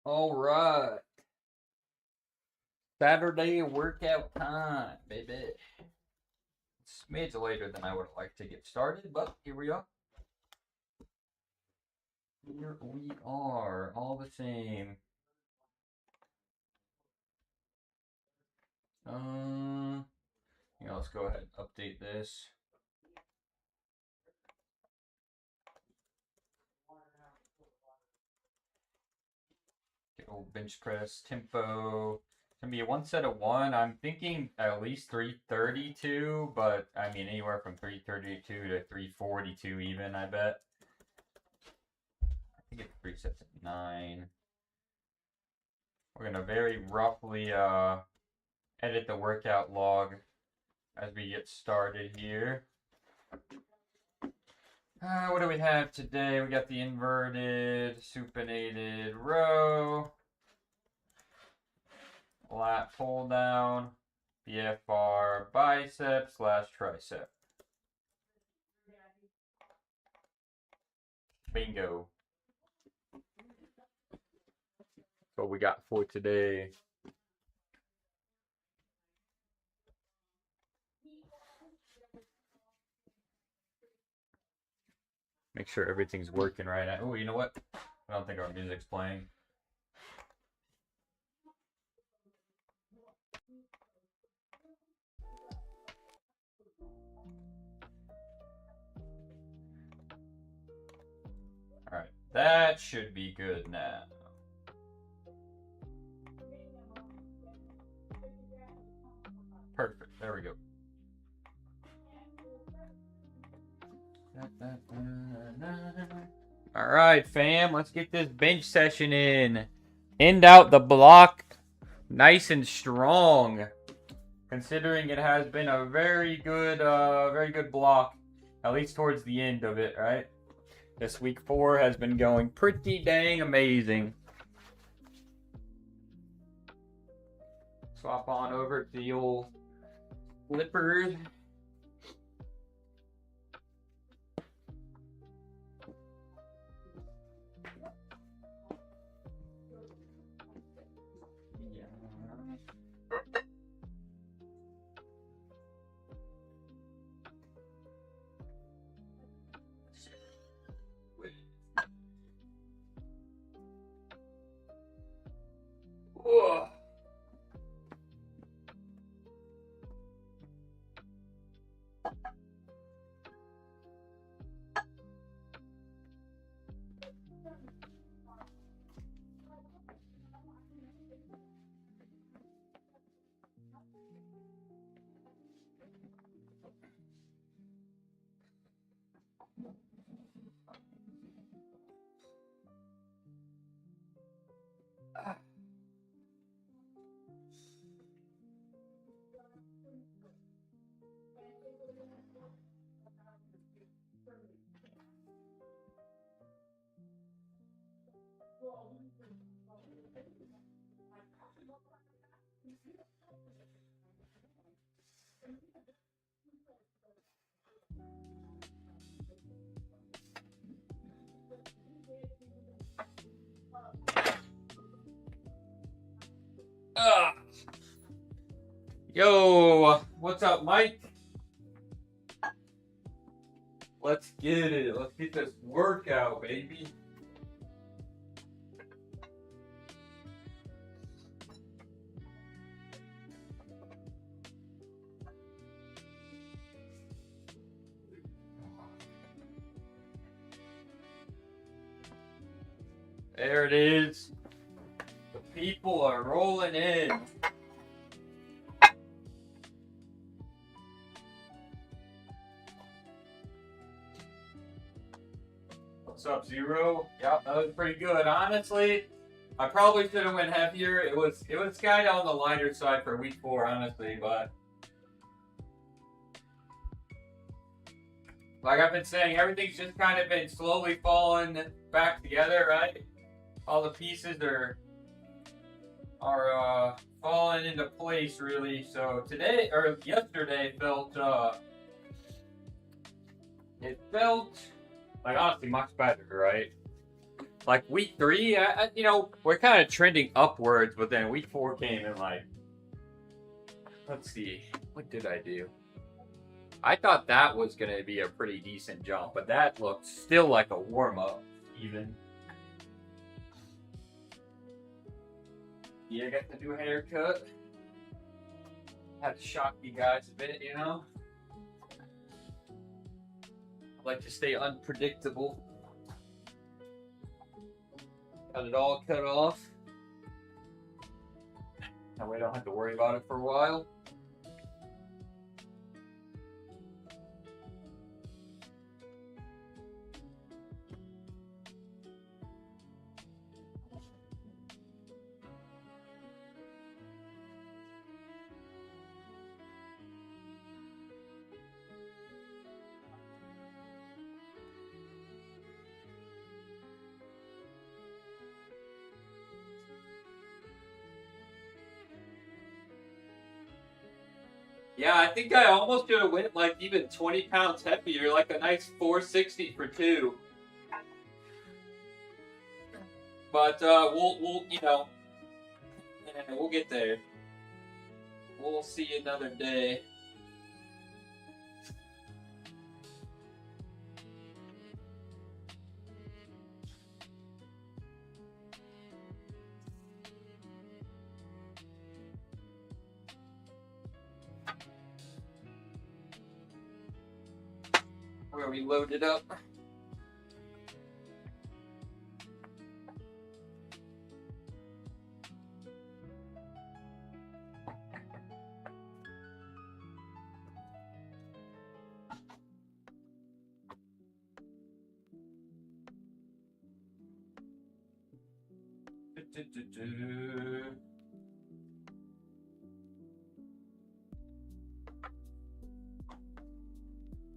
All right. Saturday workout time, baby. Smidge later than I would like to get started, but here we are. Here we are, all the same. Yeah, let's go ahead and update this. Get old bench press tempo. It's gonna be one set of one. I'm thinking at least 332, but I mean anywhere from 332 to 342 even, I bet. I think it's 3 sets of 9. We're gonna very roughly edit the workout log as we get started here. What do we have today? We got the inverted supinated row, lat pull down, BFR bicep slash tricep. Bingo. That's what we got for today. Make sure everything's working right. Oh, you know what? I don't think our music's playing. Alright, that should be good now. Perfect, there we go. Alright, fam, let's get this bench session in. End out the block nice and strong, considering it has been a very good block, at least towards the end of it, right? This week 4 has been going pretty dang amazing. Swap on over to the old flippers. Whoa. Yo, what's up, Mike? Let's get it. Let's get this workout, baby. There it is. The people are rolling in. What's up, Zero? Yep, that was pretty good. Honestly, I probably should have went heavier. It was kind of on the lighter side for week 4, honestly, but like I've been saying, everything's just kind of been slowly falling back together, right? All the pieces are falling into place, really. So today or yesterday it felt like honestly much better, right? Like week 3, you know, we're kind of trending upwards, but then week 4 came and like, let's see, what did I do? I thought that was gonna be a pretty decent jump, but that looked still like a warm up, even. Yeah, I got the new haircut. Had to shock you guys a bit, you know. I like to stay unpredictable. Got it all cut off. That way I don't have to worry about it for a while. Yeah, I think I almost could have went like even 20 pounds heavier, like a nice 460 for 2. But we'll you know, we'll get there. We'll see another day. Where we loaded up.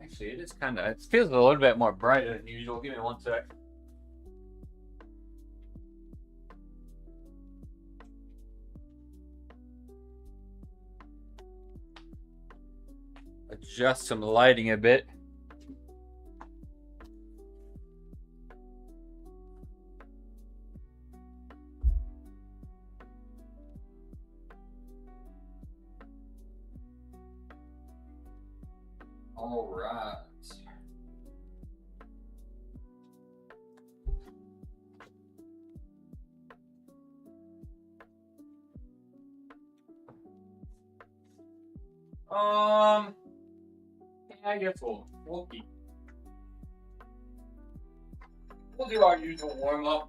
Actually, it is kind of, it feels a little bit more brighter than usual. Give me one sec. Adjust some lighting a bit. All right. Yeah, I guess we'll do our usual warm up.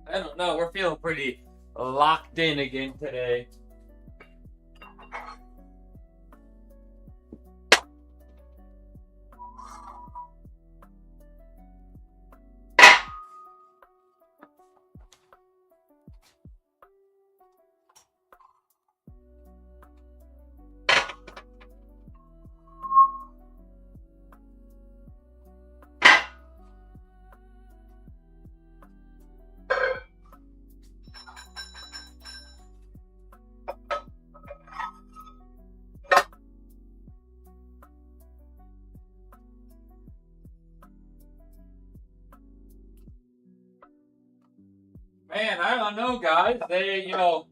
I don't know. We're feeling pretty locked in again today. Man, I don't know, guys. They, you know,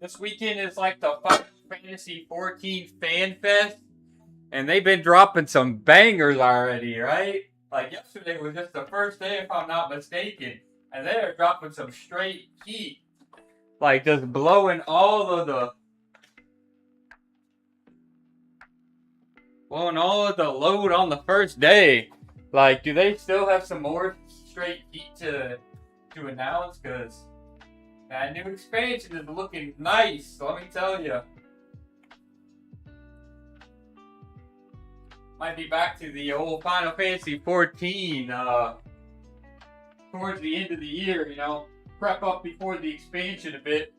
this weekend is like the Final Fantasy 14 Fan Fest, and they've been dropping some bangers already, right? Like yesterday was just the first day, if I'm not mistaken, and they're dropping some straight heat, like just blowing all of the blowing all of the load on the first day. Like, do they still have some more straight heat to announce? Because that new expansion is looking nice, let me tell you. Might be back to the old Final Fantasy 14 towards the end of the year, you know. Prep up before the expansion a bit.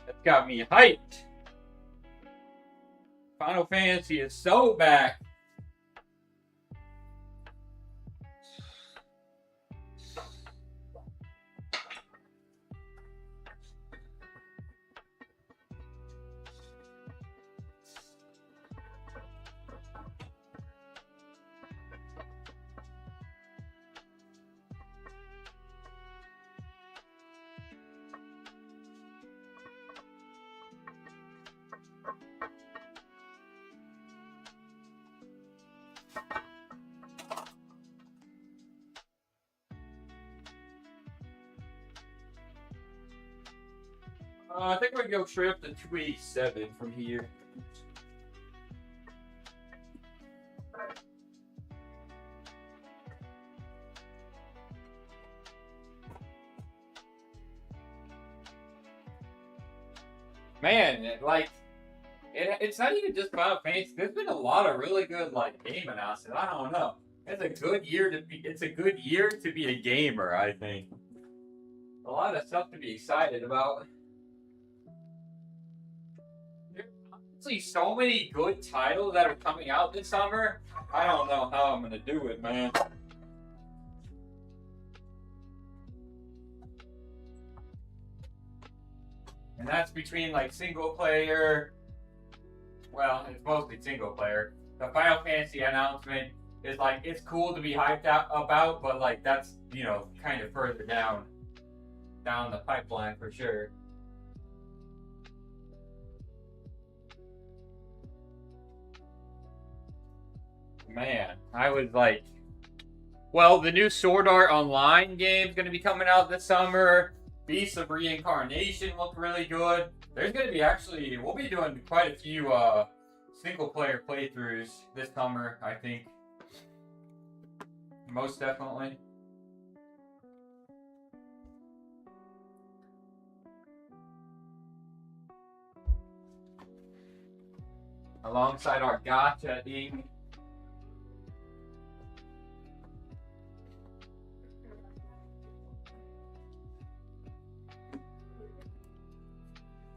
That got me hyped. Final Fantasy is so back. I think we go straight up to 287 from here. Man, it's not even just Final Fantasy. There's been a lot of really good game announcements. I don't know. It's a good year to be. It's a good year to be a gamer. I think a lot of stuff to be excited about. There's honestly so many good titles that are coming out this summer. I don't know how I'm gonna do it, man. And that's between single player. Well, it's mostly single player. The Final Fantasy announcement is it's cool to be hyped out about, but that's kind of further down the pipeline for sure. Man, I was well, the new Sword Art Online game is going to be coming out this summer. Beasts of Reincarnation look really good. There's going to be we'll be doing quite a few single player playthroughs this summer, I think. Most definitely. Alongside our gacha-ing.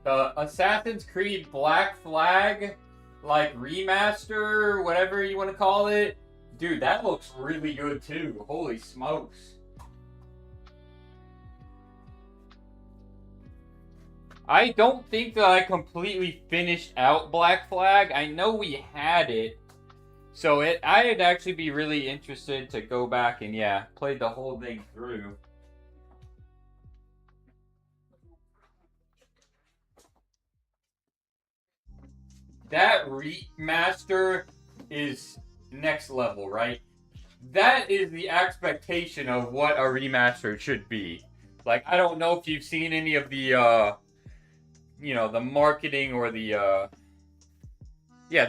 The Assassin's Creed Black Flag, remaster, whatever you want to call it. Dude, that looks really good too. Holy smokes. I don't think that I completely finished out Black Flag. I know we had it. So I'd actually be really interested to go back and play the whole thing through. That remaster is next level, right? That is the expectation of what a remaster should be. I don't know if you've seen any of the the marketing or the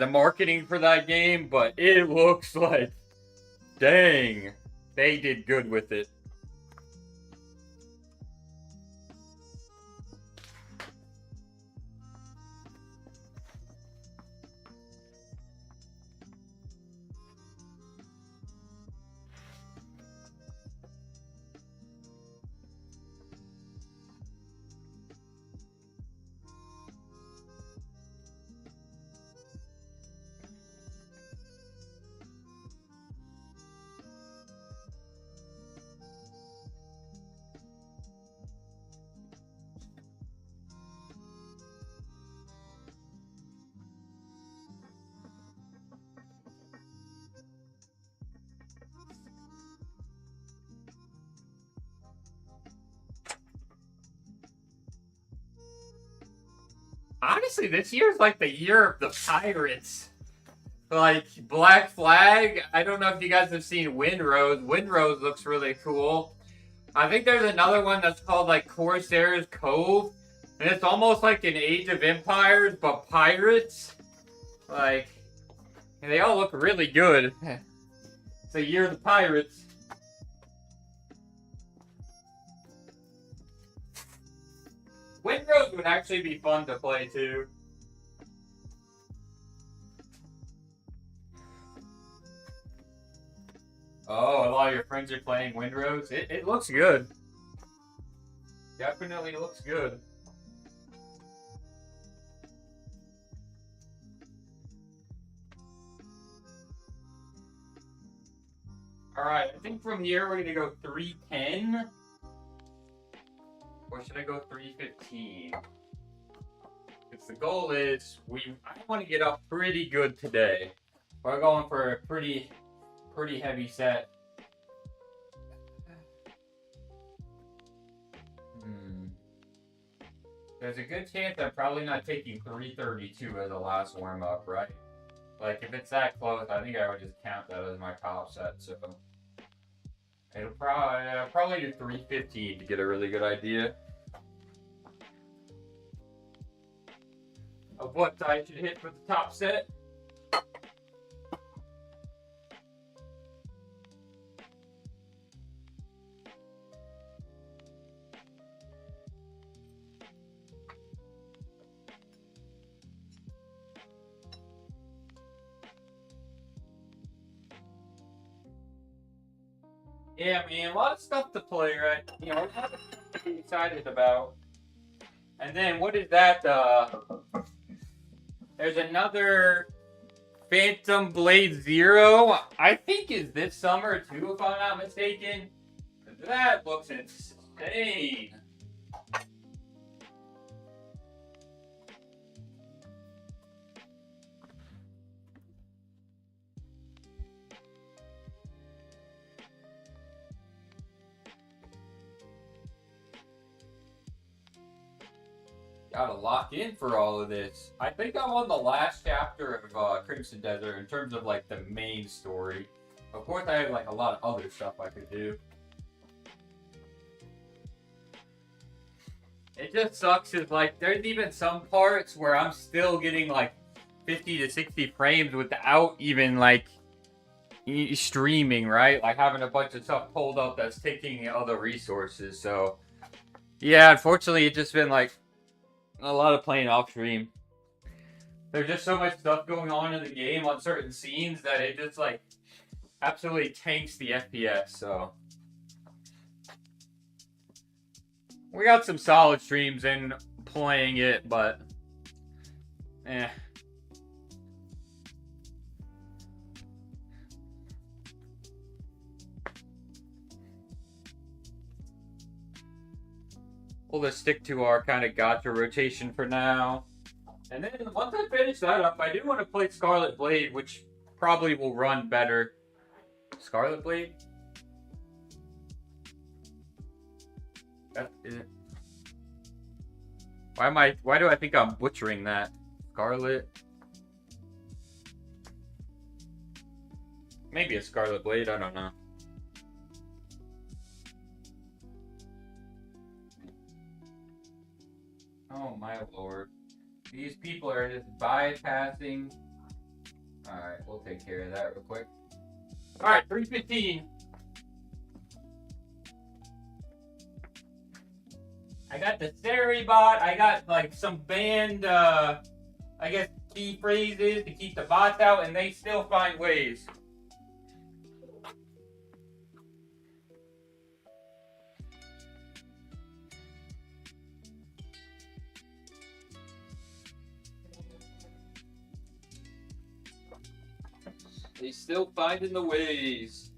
marketing for that game, but it looks dang, they did good with it. Honestly, this year's like the year of the Pirates. Like, Black Flag, I don't know if you guys have seen Windrose. Windrose looks really cool. I think there's another one that's called, like, Corsair's Cove. And it's almost like an Age of Empires, but pirates. Like, they all look really good. It's the year of the pirates. Windrose would actually be fun to play, too. Oh, a lot of your friends are playing Windrose? It looks good. Definitely looks good. Alright, I think from here we're going to go 310. Or should I go 315? Because the goal is, I want to get up pretty good today. We're going for a pretty heavy set. There's a good chance I'm probably not taking 332 as the last warm-up, right? Like, if it's that close, I think I would just count that as my top set, so... I'll probably do 315 to get a really good idea of what I should hit for the top set. Yeah, man, a lot of stuff to play, right? You know, a lot of stuff to be excited about. And then, what is that? There's another Phantom Blade Zero. I think is this summer, too, if I'm not mistaken. That looks insane. Gotta lock in for all of this. I think I'm on the last chapter of Crimson Desert in terms of like the main story. Of course, I have like a lot of other stuff I could do. It just sucks is like there's even some parts where I'm still getting like 50 to 60 frames without even like streaming, right? Like having a bunch of stuff pulled up that's taking other resources. So yeah, unfortunately, it's just been like a lot of playing off stream. There's just so much stuff going on in the game on certain scenes that it just like absolutely tanks the FPS. So we got some solid streams in playing it, but eh. We'll just stick to our kind of gacha rotation for now. And then once I finish that up, I do want to play Scarlet Blade, which probably will run better. Scarlet Blade? That is it. Why do I think I'm butchering that? Scarlet? Maybe a Scarlet Blade, I don't know. Oh my lord. These people are just bypassing. Alright, we'll take care of that real quick. Alright, 315. I got the Seribot. I got like some banned, I guess, key phrases to keep the bots out, and they still find ways. They still finding the ways.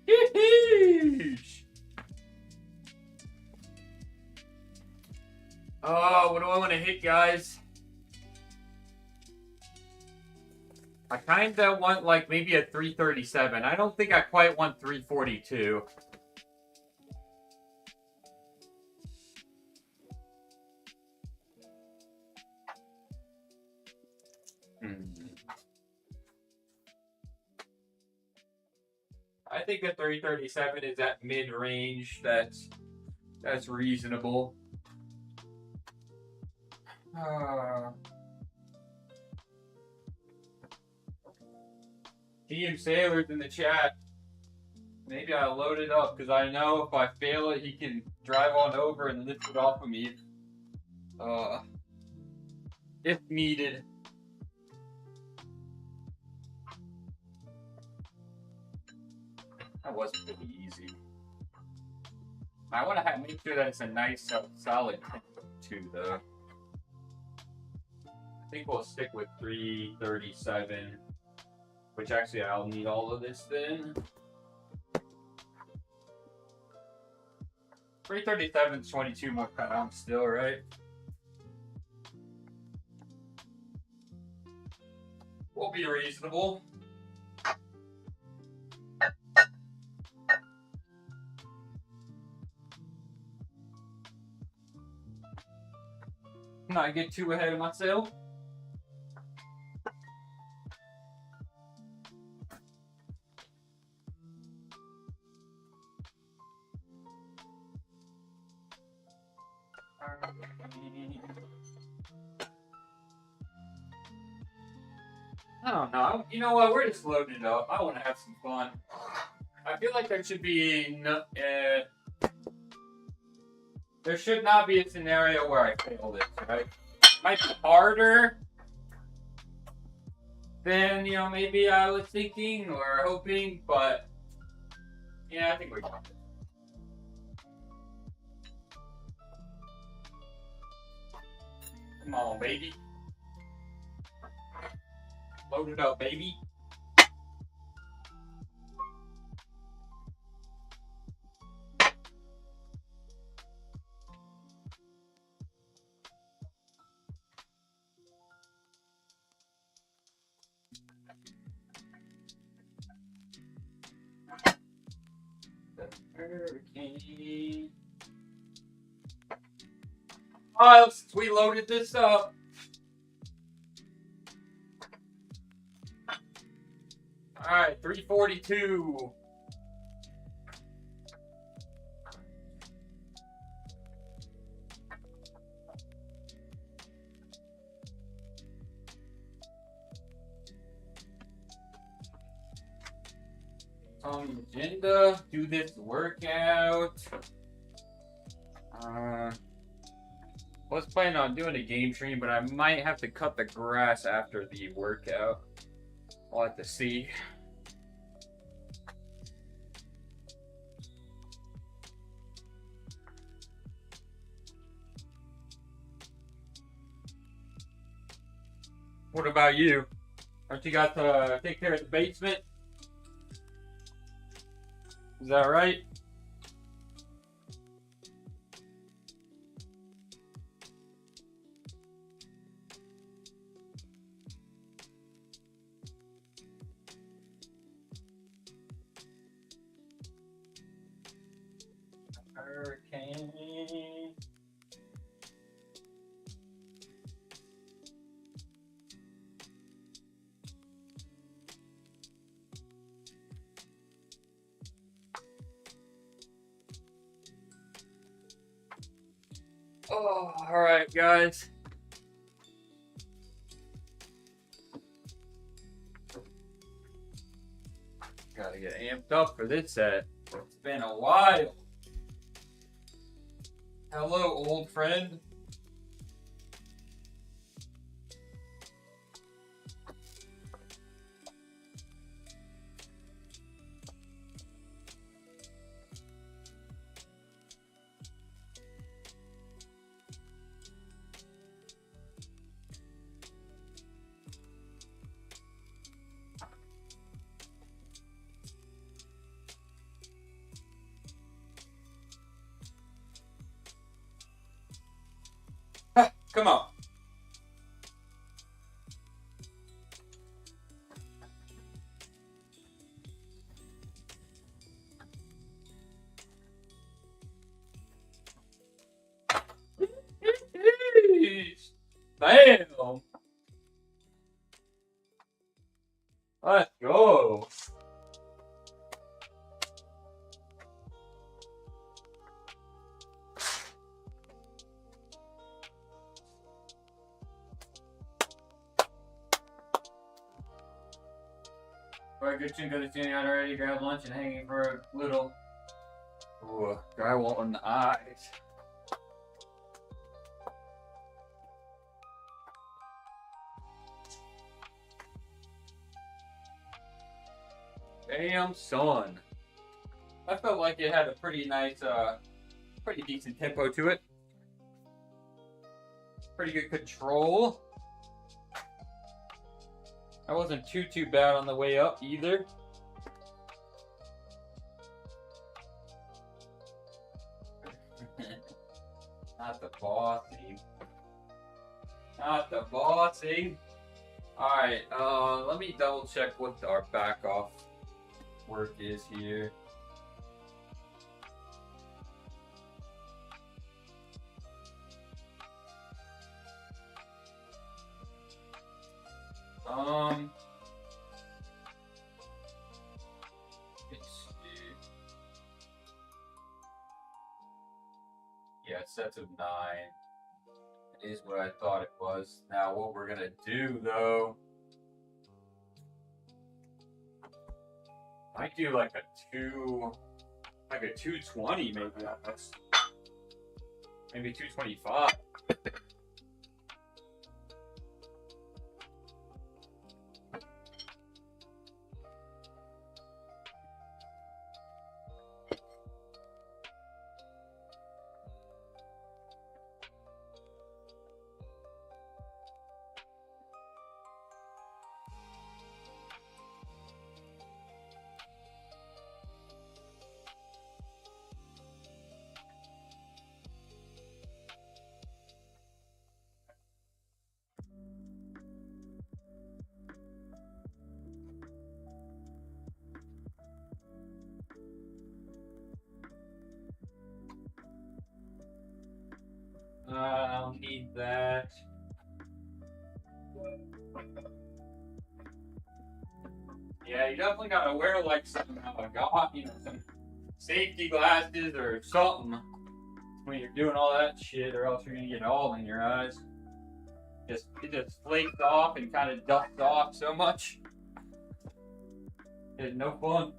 Yeesh. Oh, what do I want to hit, guys? I kind of want, like, maybe a 337. I don't think I quite want 342. I think a 337 is at mid-range. That's reasonable. Team Sailor's in the chat. Maybe I'll load it up, because I know if I fail it, he can drive on over and lift it off of me. If needed. That was pretty easy. I want to make sure that it's a nice, solid tempo, too, though. I think we'll stick with 337, which actually I'll need all of this then. 337 is 22 more pounds still, right? We'll be reasonable. Not get too ahead of myself. I don't know. You know what? We're just loading it up. I want to have some fun. I feel like there should be there should not be a scenario where I fail this, right? It might be harder than, maybe I was thinking or hoping, but yeah, I think we got it. Come on, baby. Load it up, baby. Hurricane. Oh, we loaded this up. Alright, 342. On the agenda, do this workout. Was planning on doing a game stream, but I might have to cut the grass after the workout. I'll have to see. What about you? Aren't you got to take care of the basement? Is that right? Hurricane. Oh, all right, guys. Gotta get amped up for this set. It's been a while. Hello, old friend. a good chunk of the tuning out already. Grab lunch and hanging for a little. Ooh, drywall in the eyes. Damn, son. I felt like it had a pretty nice, pretty decent tempo to it. Pretty good control. I wasn't too bad on the way up either. Not the bossy. Not the bossy. Alright, let me double check what our back off work is here. Let's see. Yeah, sets of 9. It is what I thought it was. Now, what we're gonna do though, might do like a 220 maybe. That's maybe 225. I don't need that. Yeah, you definitely gotta wear like some, some safety glasses or something when you're doing all that shit, or else you're gonna get all in your eyes. It just flakes off and kind of dusts off so much. It's no fun.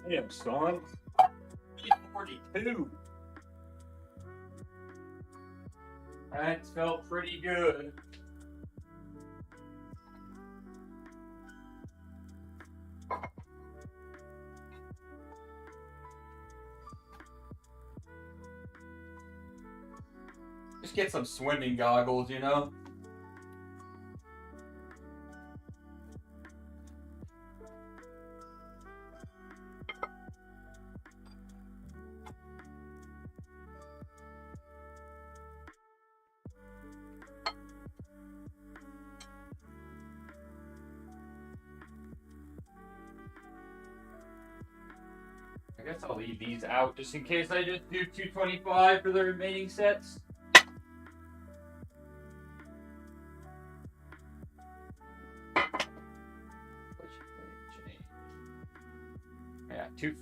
Damn, son. 42. That felt pretty good. Just get some swimming goggles, you know? I guess I'll leave these out just in case I just do 225 for the remaining sets. Yeah, two.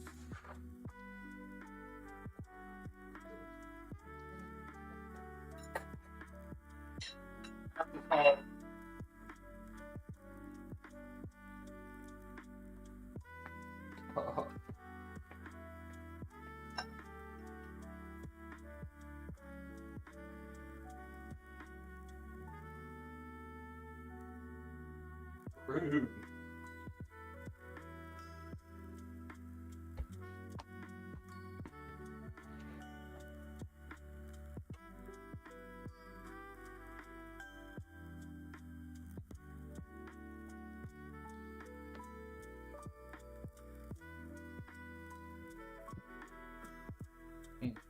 Rude.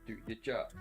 Do your job.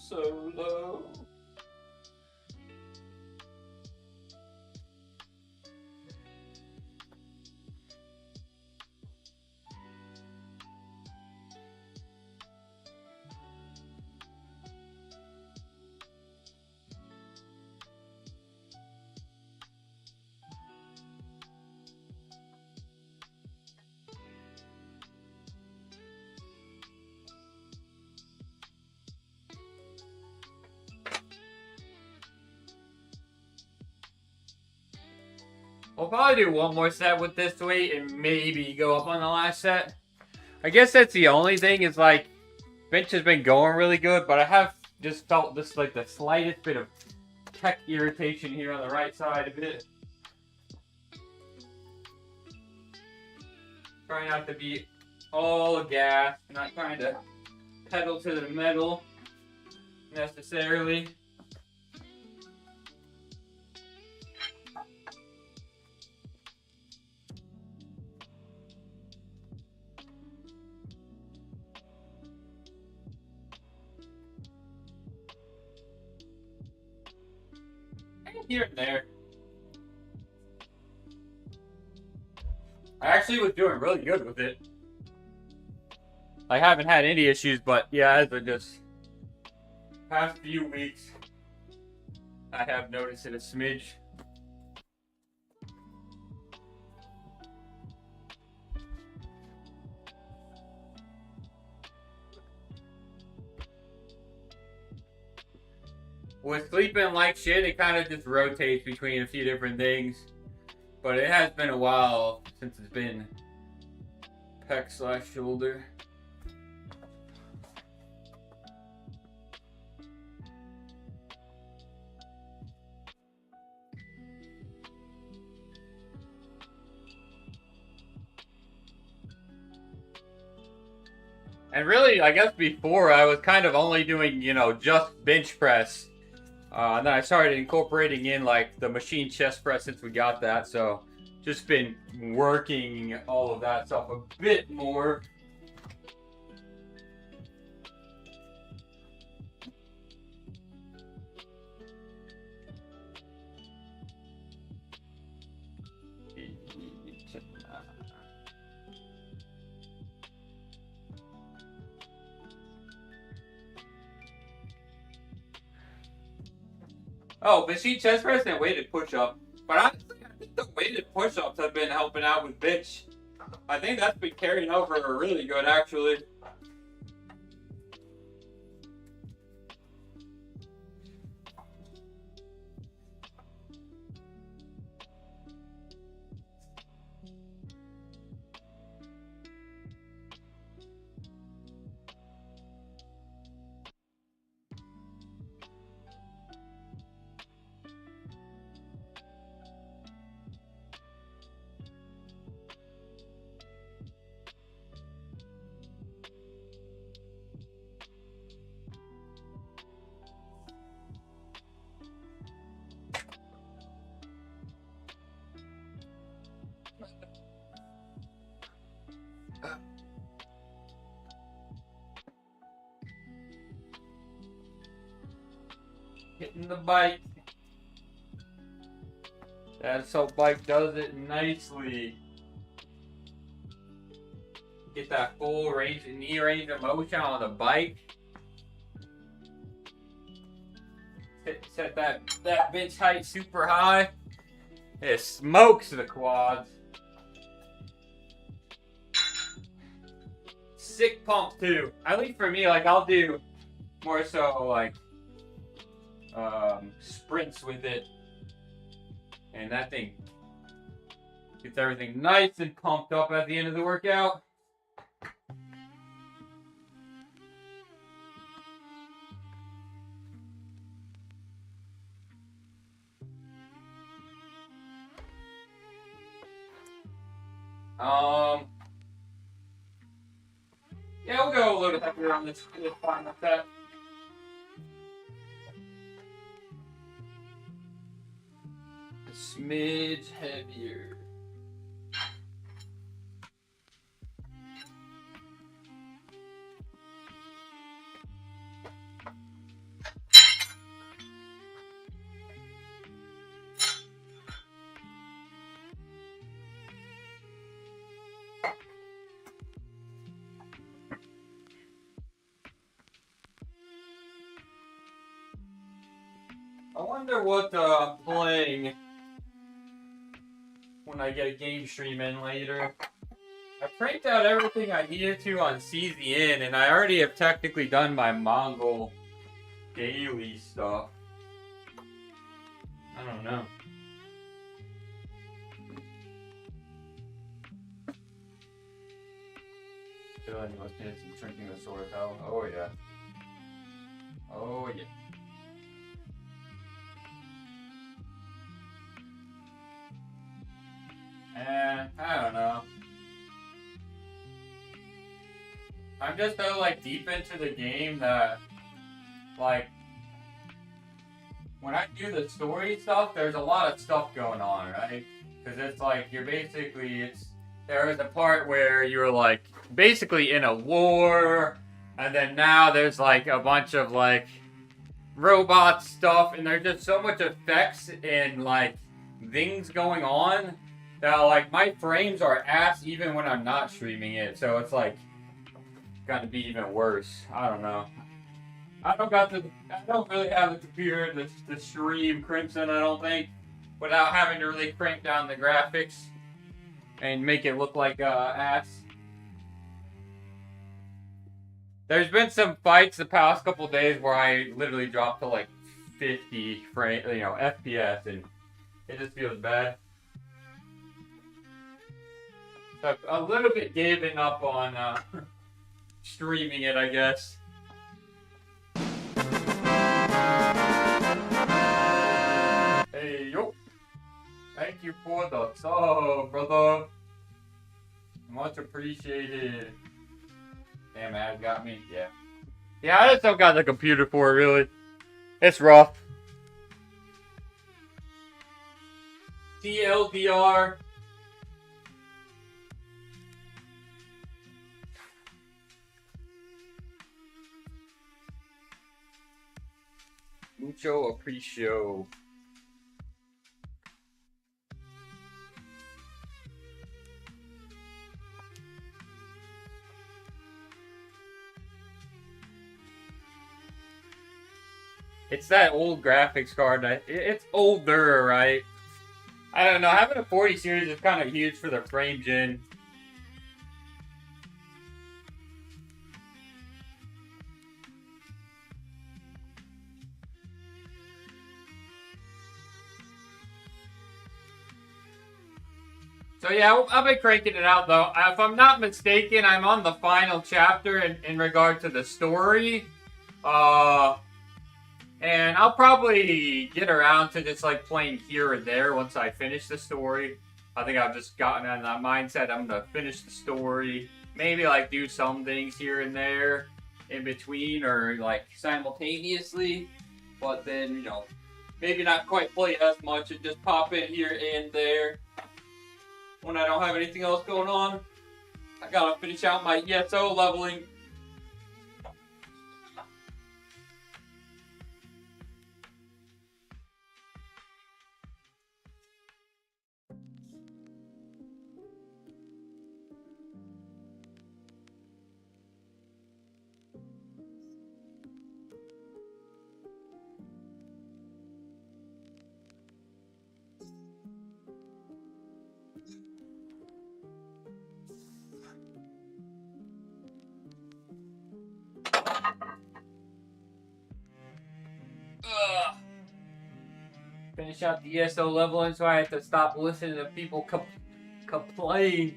so low. We'll probably do one more set with this weight and maybe go up on the last set. I guess that's the only thing is like, bench has been going really good, but I have just felt this like the slightest bit of tech irritation here on the right side of it. Trying not to be all gas, not trying to pedal to the metal necessarily. Here and there. I actually was doing really good with it. I haven't had any issues, but yeah, as of just past few weeks, I have noticed it a smidge. With sleeping like shit, it kind of just rotates between a few different things. But it has been a while since it's been pec/shoulder. And really, I guess before I was kind of only doing, just bench press. And then I started incorporating in like the machine chest press since we got that. So just been working all of that stuff a bit more. Oh, machine chest press and weighted push-up. But honestly, I think the weighted push-ups have been helping out with bench. I think that's been carrying over really good, actually. Hitting the bike. That assault bike does it nicely. Get that full range, knee range of motion on the bike. Set that bench height super high. It smokes the quads. Sick pump too. At least for me, like I'll do more so like sprints with it, and that thing gets everything nice and pumped up at the end of the workout. Yeah, we'll go a little heavier on this. It's fine with that. A smidge heavier. wonder what I'm playing when I get a game stream in later. I cranked out everything I needed to on CZN, and I already have technically done my Mongol daily stuff. I don't know. Feel like most kids drinking the sword out. Oh yeah. Oh yeah. I don't know. I'm just so like deep into the game that like when I do the story stuff, there's a lot of stuff going on, right? Because it's like you're basically there is a part where you're like basically in a war, and then now there's like a bunch of like robot stuff, and there's just so much effects and like things going on that like my frames are ass even when I'm not streaming it, so it's like gotta be even worse. I don't know. I don't really have the computer to stream Crimson, I don't think, without having to really crank down the graphics and make it look like ass. There's been some fights the past couple days where I literally dropped to like 50 FPS, and it just feels bad. So I've a little bit given up on streaming it, I guess. Hey, yo. Thank you for the sub, brother. Much appreciated. Damn, ad got me. Yeah. Yeah, I just don't got the computer for it, really. It's rough. TLDR. Mucho appreciate. It's that old graphics card. It's older, right? I don't know. Having a 40 series is kind of huge for the frame gen. So yeah, I've been cranking it out though. If I'm not mistaken, I'm on the final chapter in regard to the story. And I'll probably get around to just like playing here and there once I finish the story. I think I've just gotten in that mindset. I'm gonna finish the story. Maybe like do some things here and there in between or like simultaneously. But then, maybe not quite play as much and just pop in here and there when I don't have anything else going on. I gotta finish out my ESO leveling. Finish out the ESO leveling, so I had to stop listening to people complain.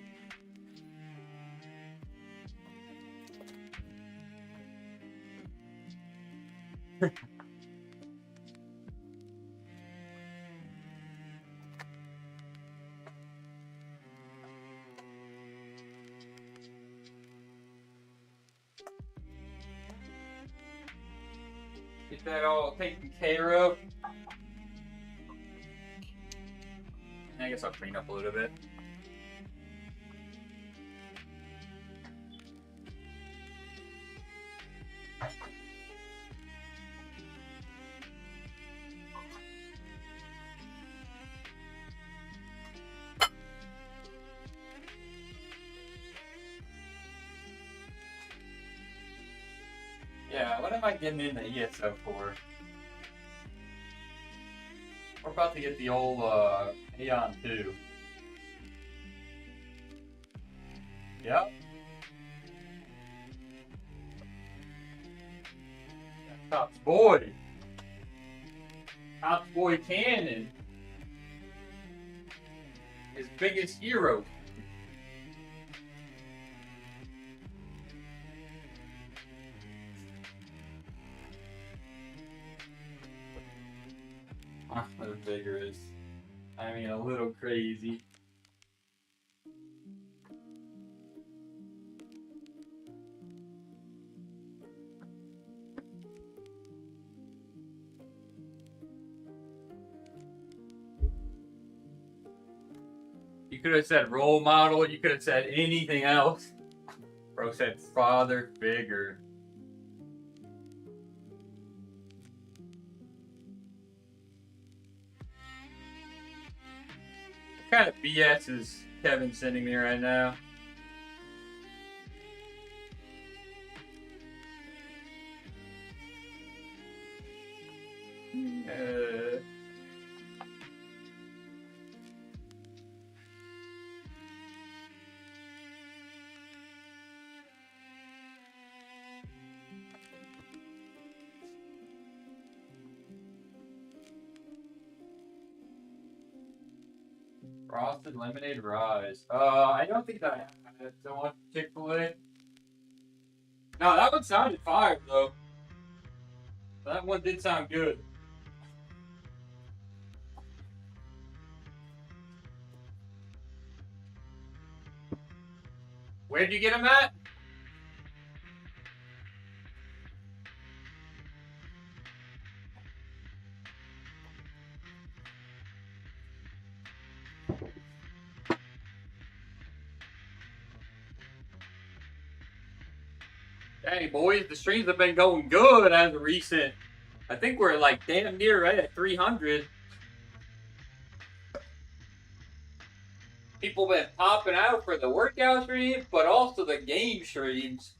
Get that all taken care of. I guess I'll clean up a little bit. Yeah, what am I getting into ESO for? We're about to get the old Aeon 2. Yep. Top's boy. Top's boy Cannon. His biggest hero. The vigorous. I mean, a little crazy. You could have said role model. You could have said anything else. Bro said father figure. What kind of BS is Kevin sending me right now? Frosted lemonade rise. I don't think that I don't want Chick-fil-A. No, that one sounded fire though. That one did sound good. Where'd you get them at? Dang, boys, the streams have been going good as of recent. I think we're like damn near right at 300. People been popping out for the workout stream, but also the game streams.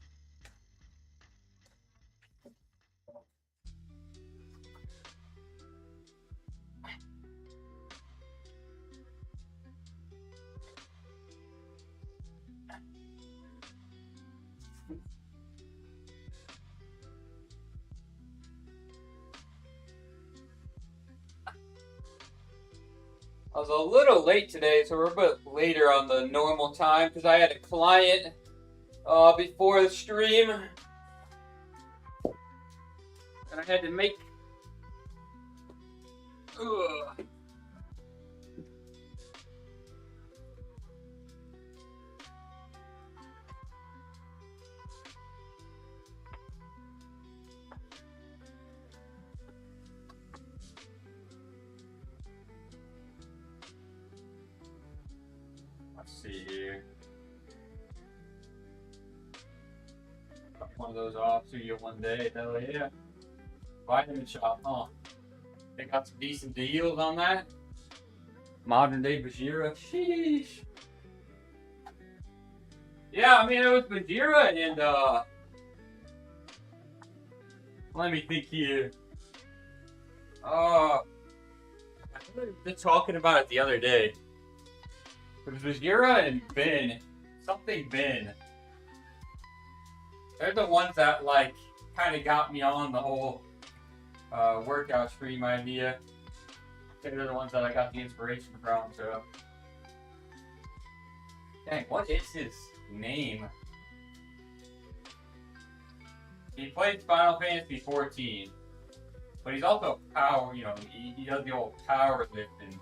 I was a little late today, so we're a bit later on the normal time because I had a client before the stream. And I had to make... Ugh. Let's see here. Got one of those off to you one day. Hell yeah. Vitamin shop, huh? They got some decent deals on that. Modern day Bajira. Sheesh. Yeah, I mean, it was Bajira and, let me think here. I was talking about it the other day. It was Bajira and Ben. Something Ben. They're the ones that, like, kind of got me on the whole workout stream idea. They're the ones that I got the inspiration from, so. Dang, what is his name? He plays Final Fantasy 14. But he's also power, you know, he does the old power lifting.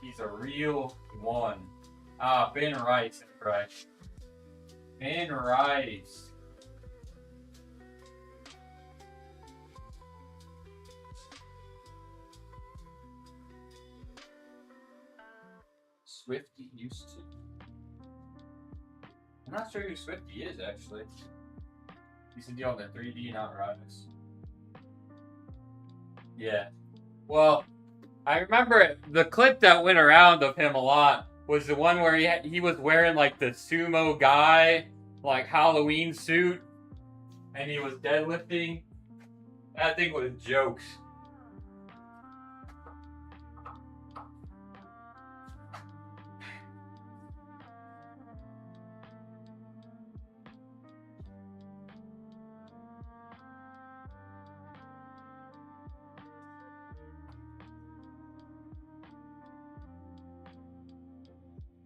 He's a real one. Ben Rice, that's right. Ben Rice. Swifty used to. I'm not sure who Swifty is, actually. He's a deal on the 3D, not Rise. Yeah. Well, I remember the clip that went around of him a lot was the one where he was wearing like the sumo guy, like Halloween suit, and he was deadlifting. That thing was jokes.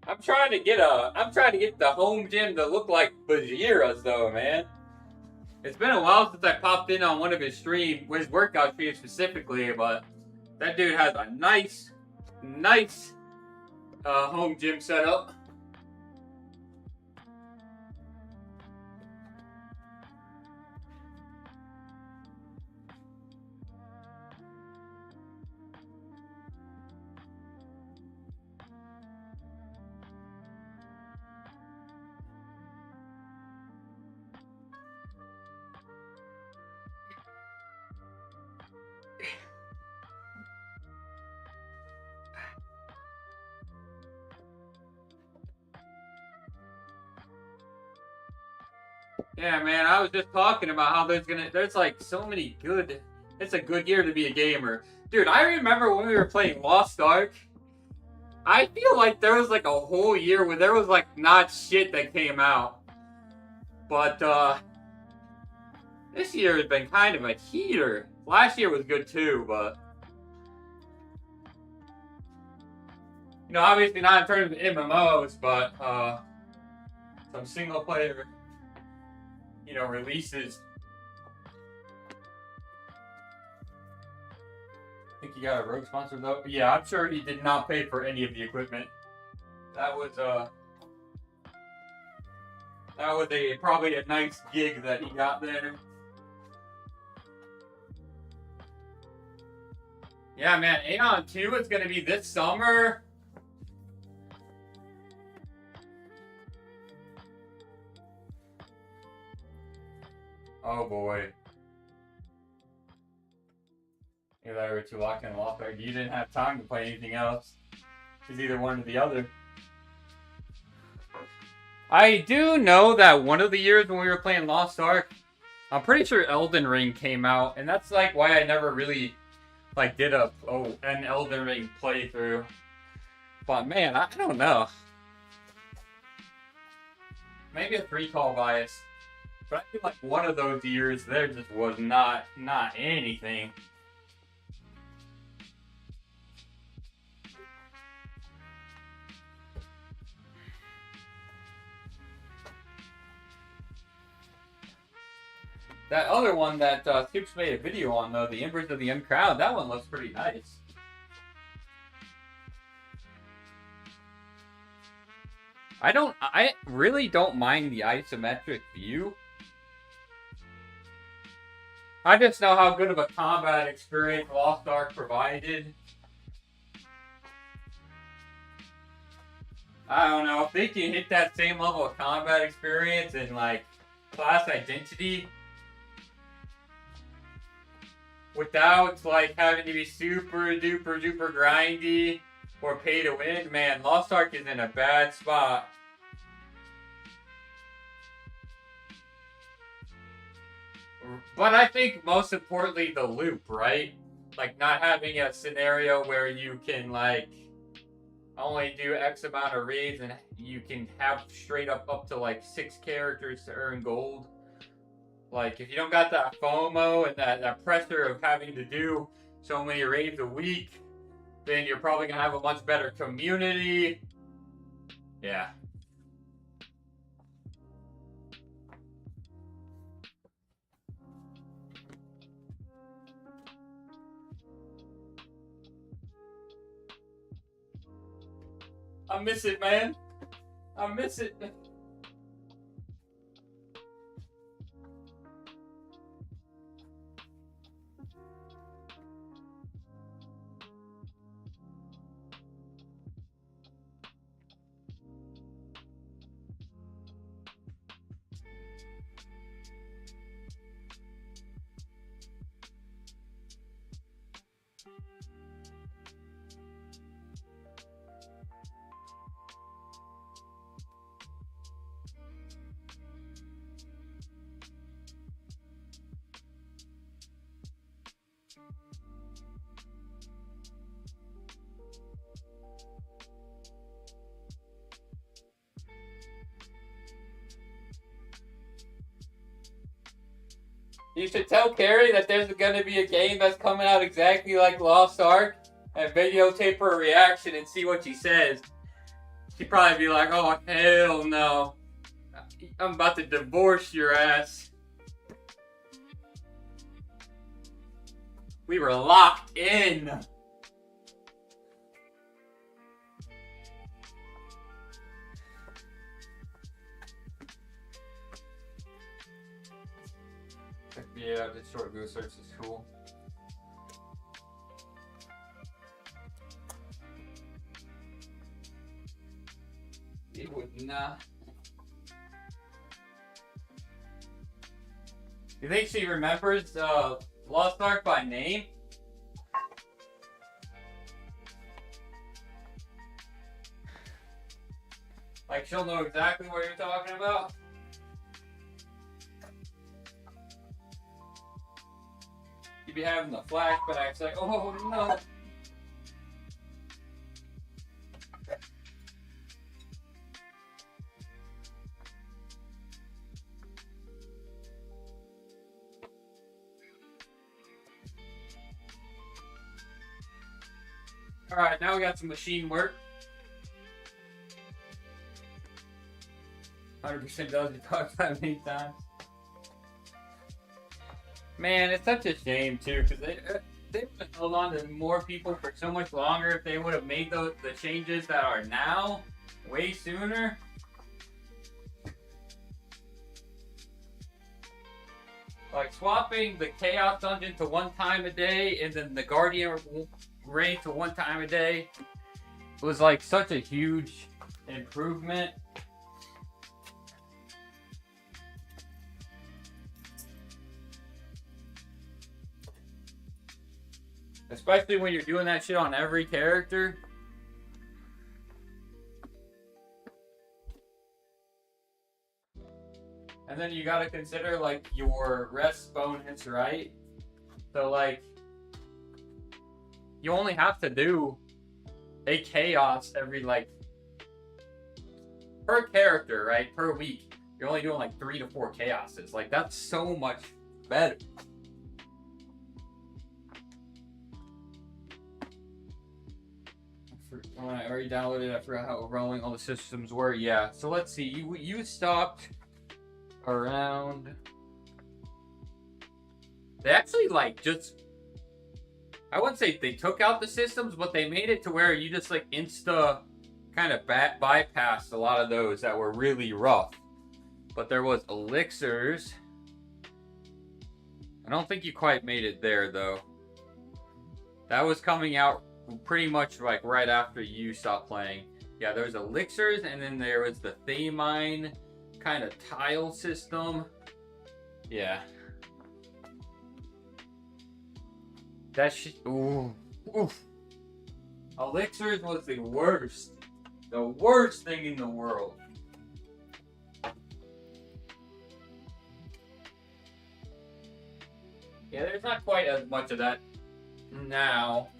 I'm trying to get the home gym to look like Bajira's though, man. It's been a while since I popped in on one of his streams, his workout streams specifically, but that dude has a nice home gym setup. Yeah, man, I was just talking about how there's like so many good. It's a good year to be a gamer, dude. I remember when we were playing Lost Ark. I feel like there was like a whole year where there was like not shit that came out, but this year has been kind of a heater. Last year was good too, but you know, obviously not in terms of MMOs, but some single player, you know, releases. I think he got a rogue sponsor though. Yeah, I'm sure he did not pay for any of the equipment. That was probably a nice gig that he got there. Yeah, man, Aeon 2 is gonna be this summer. Oh boy. You thought we were too locked in Lost Ark. You didn't have time to play anything else. It's either one or the other. I do know that one of the years when we were playing Lost Ark, I'm pretty sure Elden Ring came out, and that's like why I never really like did an Elden Ring playthrough. But man, I don't know. Maybe a 3-call bias. But I feel like one of those years there just was not anything. That other one that Skips made a video on, though, the Embers of the Uncrowned, that one looks pretty nice. I really don't mind the isometric view. I just know how good of a combat experience Lost Ark provided. I don't know, if they can hit that same level of combat experience in, like, Class Identity, without, like, having to be super duper duper grindy or pay to win, man, Lost Ark is in a bad spot. But I think most importantly the loop, right? Like not having a scenario where you can like only do X amount of raids and you can have straight up to like 6 characters to earn gold. Like if you don't got that FOMO and that pressure of having to do so many raids a week, then you're probably gonna have a much better community. Yeah. I miss it, man. I miss it. You should tell Carrie that there's going to be a game that's coming out exactly like Lost Ark and videotape her reaction and see what she says. She'd probably be like, oh, hell no. I'm about to divorce your ass. We were locked in. Yeah, the short Google search is cool. It would not. You think she remembers Lost Ark by name? Like she'll know exactly what you're talking about? You'd be having the flashbacks like, oh no. Alright, now we got some machine work. 100% does, you talked about many times. Man, it's such a shame too, because they would have held on to more people for so much longer if they would have made the changes that are now way sooner. Like swapping the Chaos Dungeon to 1 time a day and then the Guardian Raid to 1 time a day was like such a huge improvement. Especially when you're doing that shit on every character. And then you gotta consider like your rest bonus, right? So like you only have to do a chaos every like per character, right? Per week. You're only doing like 3 to 4 chaoses. Like that's so much better. When I already downloaded it, I forgot how overwhelming all the systems were. Yeah, so let's see. You stopped around. They actually like just. I wouldn't say they took out the systems, but they made it to where you just like insta kind of bypassed a lot of those that were really rough. But there was elixirs. I don't think you quite made it there though. That was coming out pretty much like right after you stopped playing. Yeah, there was elixirs, and then there was the Thamine kind of tile system. Yeah. That shit. Ooh. Oof. Elixirs was the worst. The worst thing in the world. Yeah, there's not quite as much of that now.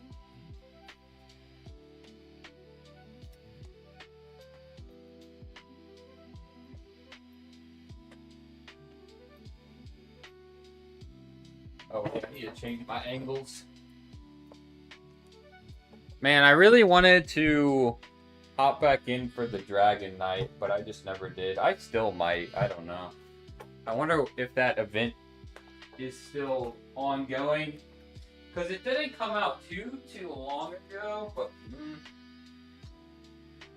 Oh, yeah, I need to change my angles. Man, I really wanted to hop back in for the Dragon Knight, but I just never did. I still might. I don't know. I wonder if that event is still ongoing. Because it didn't come out too long ago, but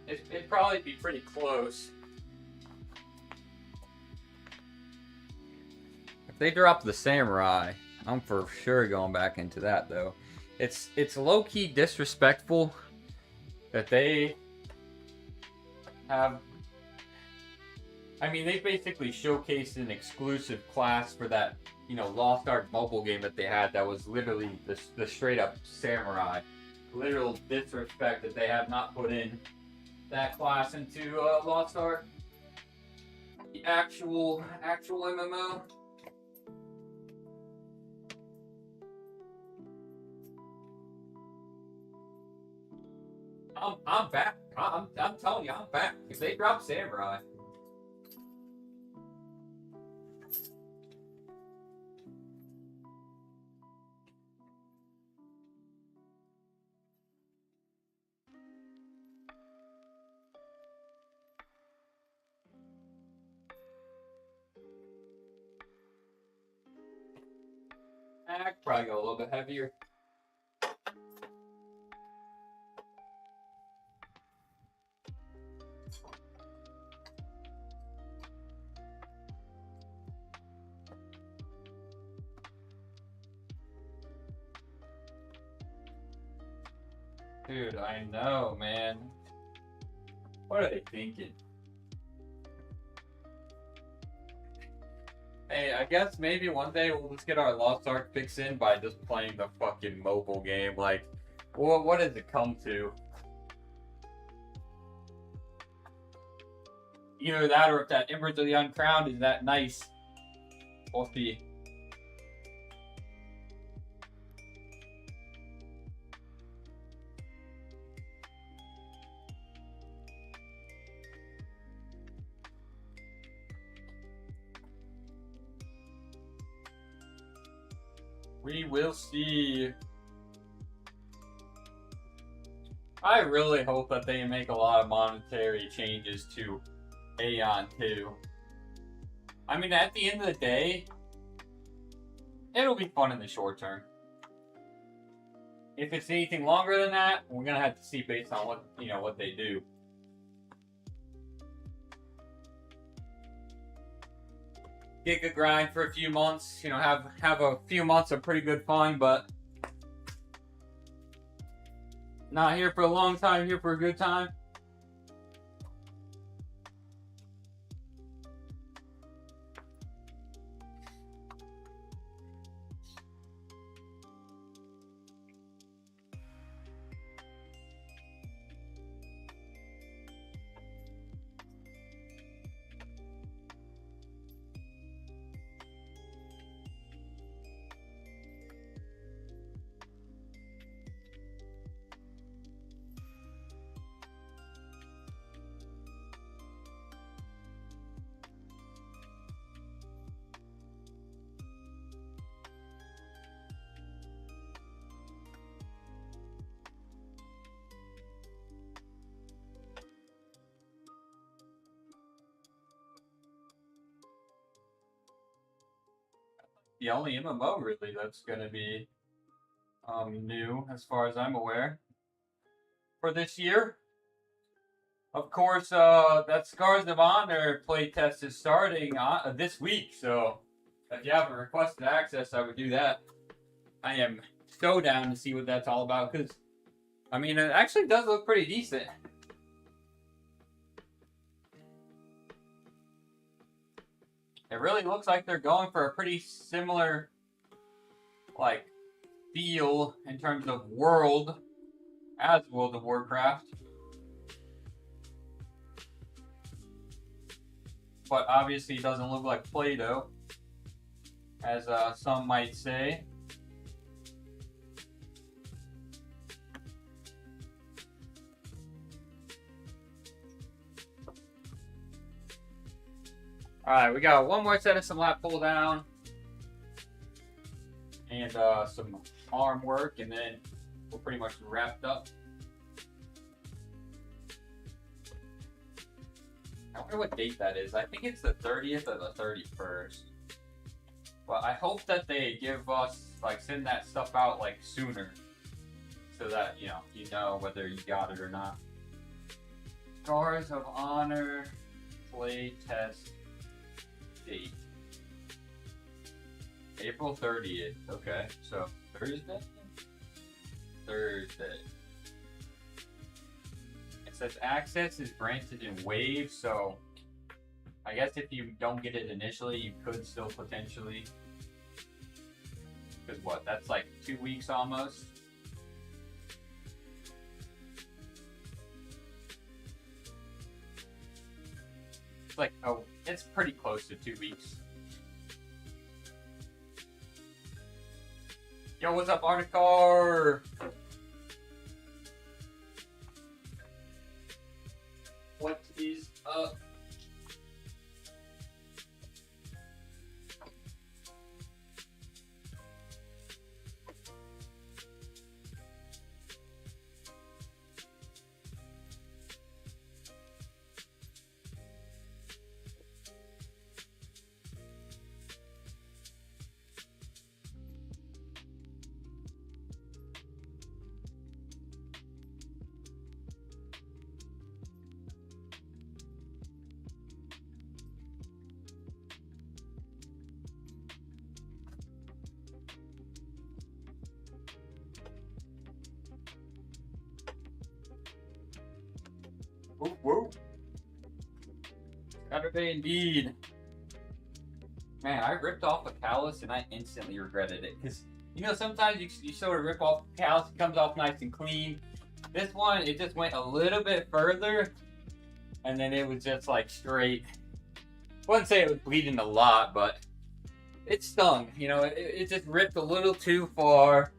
it'd probably be pretty close. If they drop the Samurai, I'm for sure going back into that though. It's low-key disrespectful that they have. I mean, they basically showcased an exclusive class for that, you know, Lost Ark mobile game that they had that was literally the straight-up Samurai. Literal disrespect that they have not put in that class into Lost Ark, the actual MMO. I'm back. I'm telling you, I'm back. If they drop Samurai. I could probably go a little bit heavier. Dude, I know, man. What are they thinking? Hey, I guess maybe one day we'll just get our Lost Ark fix in by just playing the fucking mobile game. Like, what does it come to? Either that or if that Embers of the Uncrowned is that nice. We'll see. We will see. I really hope that they make a lot of monetary changes to Aeon 2. I mean, at the end of the day, it'll be fun in the short term. If it's anything longer than that, we're gonna have to see based on what they do. Giga grind for a few months, have a few months of pretty good fun, but not here for a long time, here for a good time. The only MMO really that's gonna be new, as far as I'm aware, for this year. Of course, that Scars of Honor playtest is starting this week, so if you haven't requested access, I would do that. I am so down to see what that's all about, because, I mean, it actually does look pretty decent. It really looks like they're going for a pretty similar, like, feel in terms of world as World of Warcraft. But obviously it doesn't look like Play-Doh, as some might say. Alright, we got one more set of some lat pull down. And some arm work, and then we're pretty much wrapped up. I wonder what date that is. I think it's the 30th or the 31st. But I hope that they give us, like, send that stuff out, like, sooner. So that, you know whether you got it or not. Scars of Honor play test date. April 30th. Okay, so Thursday? Thursday. It says access is granted in waves, so I guess if you don't get it initially, you could still potentially. Because what? That's like 2 weeks almost. It's like, oh, it's pretty close to 2 weeks. Yo, what's up, Articar? What is up? Whoa, whoa. Saturday indeed. Man, I ripped off a callus and I instantly regretted it. Because, you know, sometimes you sort of rip off a callus, it comes off nice and clean. This one, it just went a little bit further. And then it was just like straight. I wouldn't say it was bleeding a lot, but it stung. You know, it just ripped a little too far.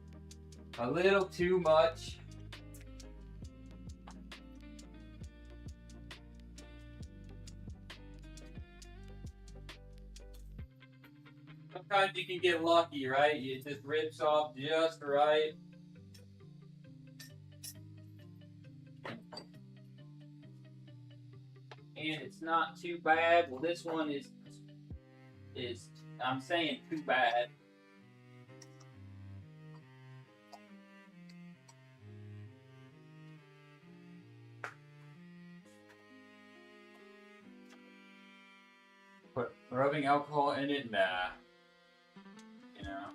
A little too much. Sometimes you can get lucky, right? It just rips off just right. And it's not too bad. Well, this one is I'm saying too bad. Put rubbing alcohol in it? Nah. You know.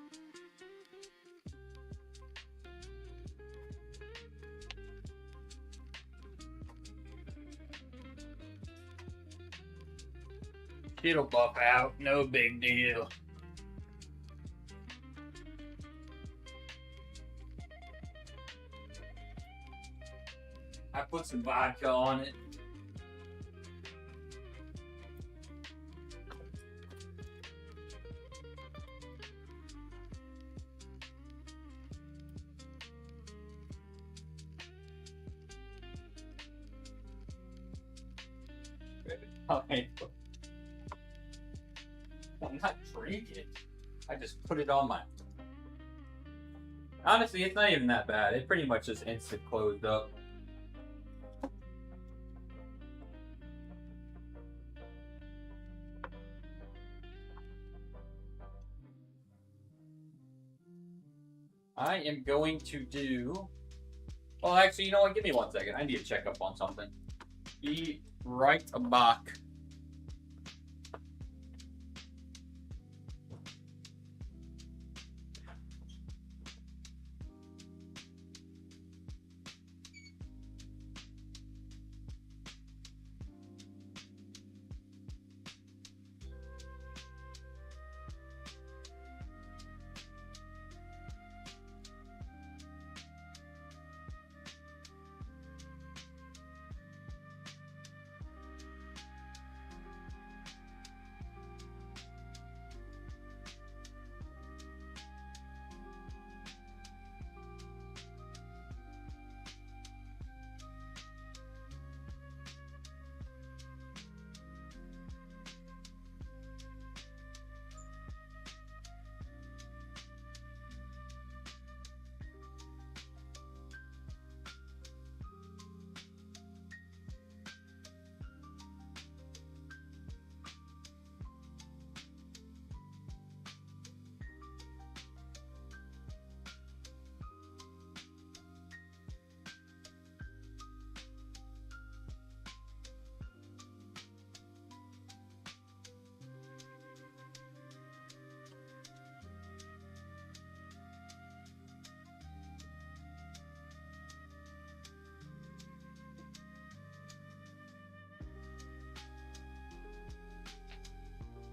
It'll buff out, no big deal. I put some vodka on it. I'm not drinking it. I just put it on my. Honestly, it's not even that bad. It pretty much just instant closed up. I am going to do. Well, actually, you know what? Give me 1 second. I need to check up on something. Be right back.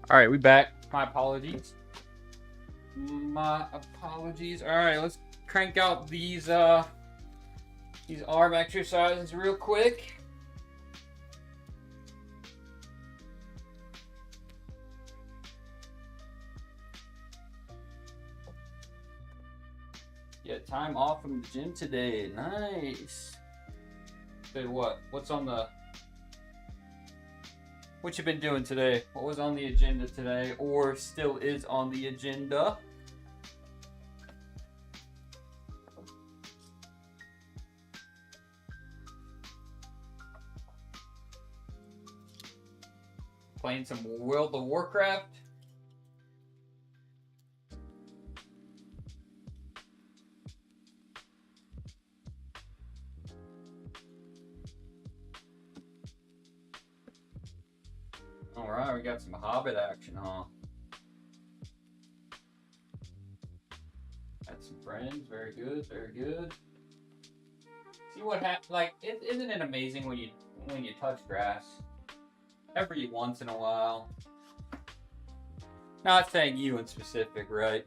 All right, we back. My apologies. My apologies. All right, let's crank out these arm exercises real quick. Yeah, time off from the gym today. Nice. Say what? What's on the? What you been doing today? What was on the agenda today, or still is on the agenda? Playing some World of Warcraft. Alright, we got some Hobbit action, huh? Got some friends, very good, very good. See what happens, like, isn't it amazing when when you touch grass. Every once in a while. Not saying you in specific, right?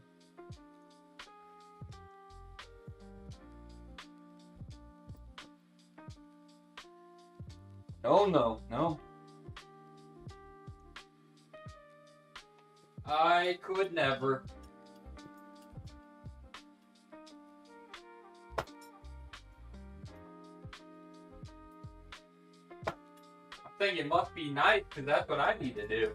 Oh no. I could never. I'm thinking it must be nice because that's what I need to do.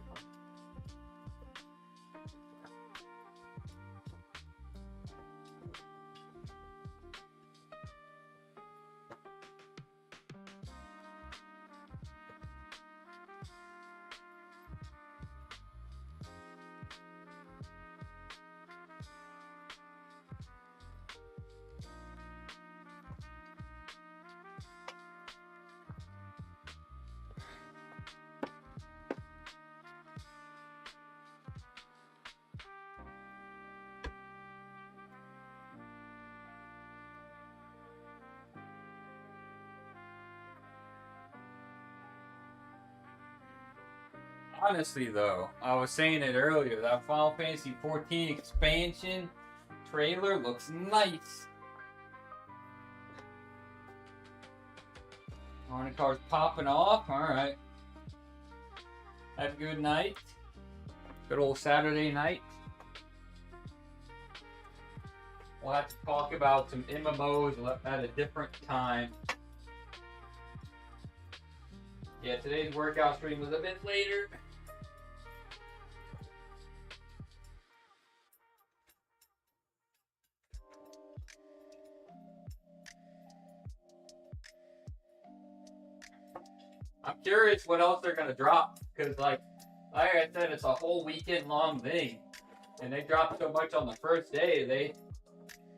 Honestly, though, I was saying it earlier, that Final Fantasy 14 expansion trailer looks nice. Morning car's popping off. Alright. Have a good night. Good old Saturday night. We'll have to talk about some MMOs at a different time. Yeah, today's workout stream was a bit later. I'm curious what else they're gonna drop, because like I said, it's a whole weekend long thing, and they dropped so much on the first day.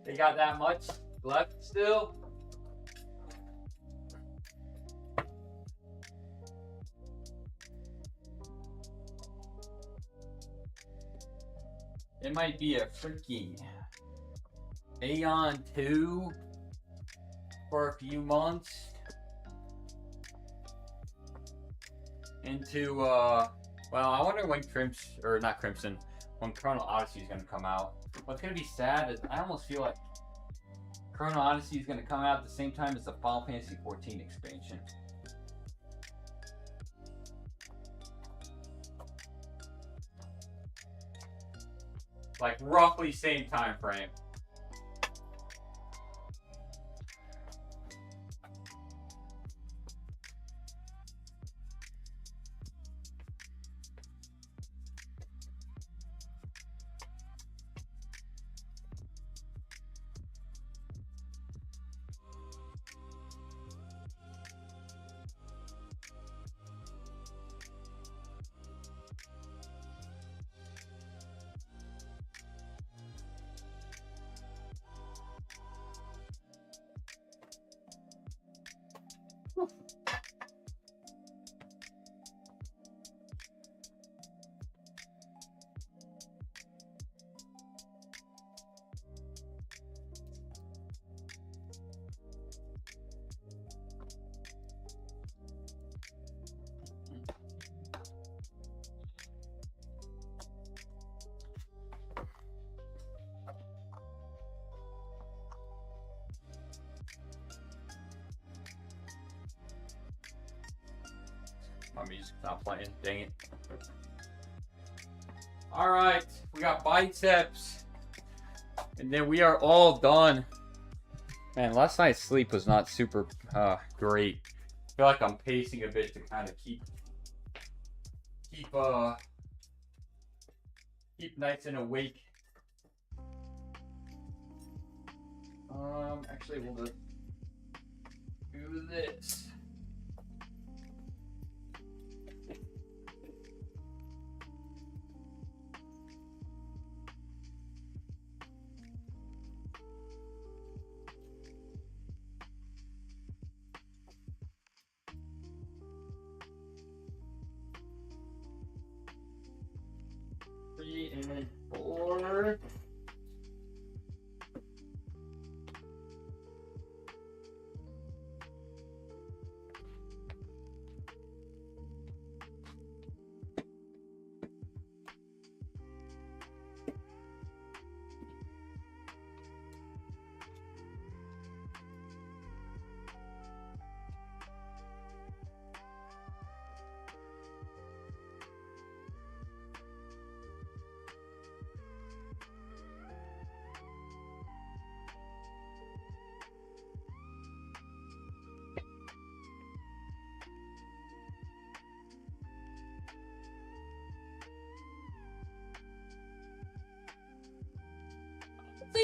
They got that much left still. It might be a freaking Aeon 2 for a few months. Into well, I wonder when when Chrono Odyssey is gonna come out. What's gonna be sad is I almost feel like Chrono Odyssey is gonna come out at the same time as the Final Fantasy 14 expansion. Like roughly same time frame. My music's not playing, dang it. Alright, we got biceps. And then we are all done. Man, last night's sleep was not super great. I feel like I'm pacing a bit to kind of keep nice and awake. Actually we'll just do this. And 4.